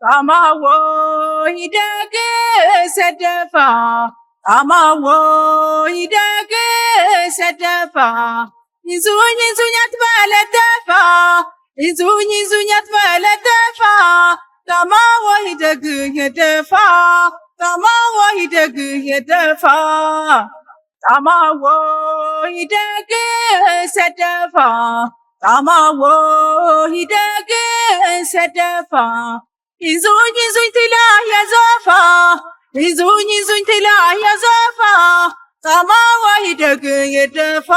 ጣማዎ ይደግ ሰደፋ ጣማዎ ይደግ ሰደፋ ይዙኝ ይዙኝ አትበለደፋ ይዙኝ ይዙኝ አትበለደፋ ጣማዎ ይደግ የደፋ ጣማዎ ይደግ የደፋ ጣማዎ ይደግ ሰደፋ ጣማዎ ይደግ ሰደፋ ይዙኝ ይዙኝ ትላ የዘፋ ይዙኝ ይዙኝ ትላ የዘፋ ጣማዎ ይደግ የደፋ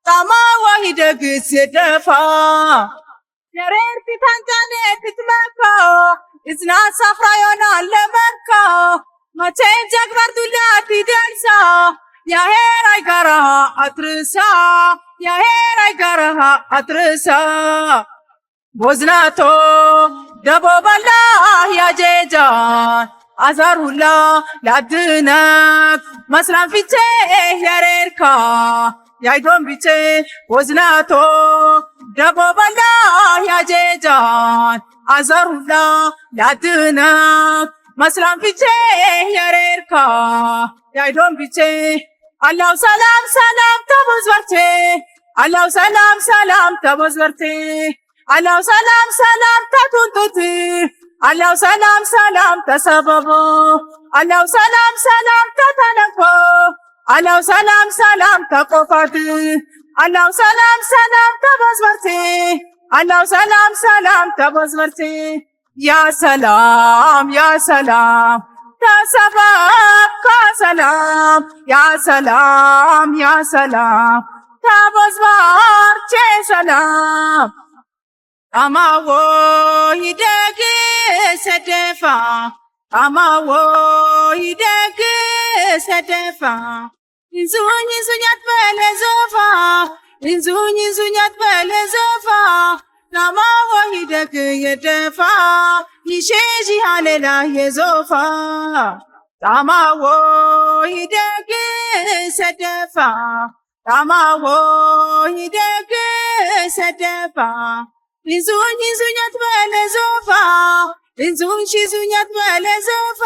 ጣማዎ ይደግ የደፋ የሬርቲ ታንጃኔ ትትመካ እዝና ሳፍራ ይሆናል ለመካ መቼ ጀግበር ዱላት ይደርሳ ያሄር አይጋራሃ አትርሳ ያሄር አይጋራሃ አትርሳ ቦዝናቶ ደቦ በላ ያጄጃን አዛር ሁላ ላድነክ መስላም ፊቼ ያሬርካ ያይዶን ቢቼ ቦዝናቶ ደቦ በላ ያጄጃን አዛር ሁላ ላድነክ መስላም ፊቼ ያሬርካ ያይዶን ቢቼ አላው ሰላም ሰላም ተቦዝበርቴ አላው ሰላም ሰላም ተቦዝበርቴ አላው ሰላም ሰላም ተቱንቱት አላው ሰላም ሰላም ተሰበቦ አላው ሰላም ሰላም ተተነፎ አላው ሰላም ሰላም ተቆፋት አላው ሰላም ሰላም ተቦዝበርቴ አላው ሰላም ሰላም ተቦዝበርቴ ያ ሰላም ተሰበካ ሰላም ያ ሰላም ተቦዝበርቼ ሰላም ጣማዎ ይደግ ሰደፋ ጣማዎ ይደግ ሰደፋ ይዙኝ ይዙኝ አትበለ ዘፋ ይዙኝ ይዙኝ አትበለ ዘፋ ጣማዎ ይደግ የደፋ ይሼጂ ሃሌላ የዞፋ ጣማዎ ይደግ ሰደፋ ጣማዎ ይደግ ሰደፋ ይዙኝ ይዙኝ አትበለ ዘፋ ይዙኝ ይዙኝ አትበለ ዘፋ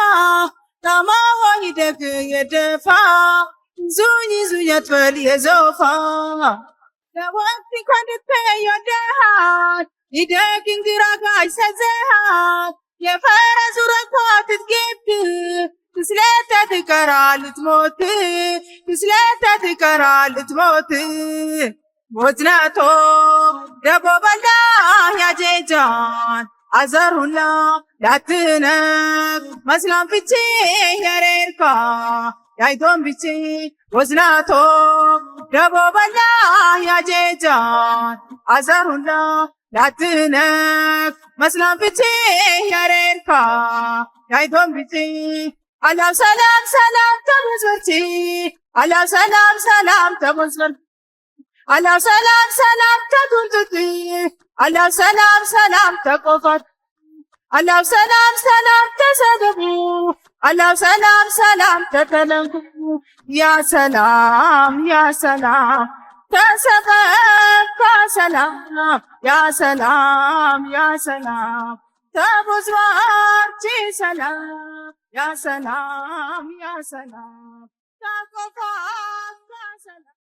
ጣማዎ ይደግ የደፋ ይዙኝ ይዙኝ አትበል የዘፋ ለወቅት ኮንድተ ይወደሃት ይደግ እንግራ ጋይ ሰዘሃት የፈረሱ ረቷ ትትጌብ ትስለተ ትቀራ ልትሞት ትስለተ ትቀራ ልትሞት ቦዝናቶ ደቦ በላ ያጄጃን አዘር ሁላ ላትነክ መስላም ፊቼ ያሬርካ ያይዶን ቢቼ ቦዝናቶ ደቦ በላ ያጄጃን አዘር ሁላ ላትነክ መስላም ፊቼ ያሬርካ ያይዶን ቢቼ አላው ሰላም ሰላም ተቦዝበርቼ አላው ሰላም ሰላም ተቦዝበርቼ አላው ሰላም ሰላም ተቱንቱት አላው ሰላም ሰላም ተቆፋት አላው ሰላም ሰላም ተሰደቡ አላው ሰላም ሰላም ተተለንኩ ያ ሰላም ተሰበካ ሰላም ያ ሰላም ተቦዝበርቼ ሰላም ያ ሰላም ተቆፋት ሰላም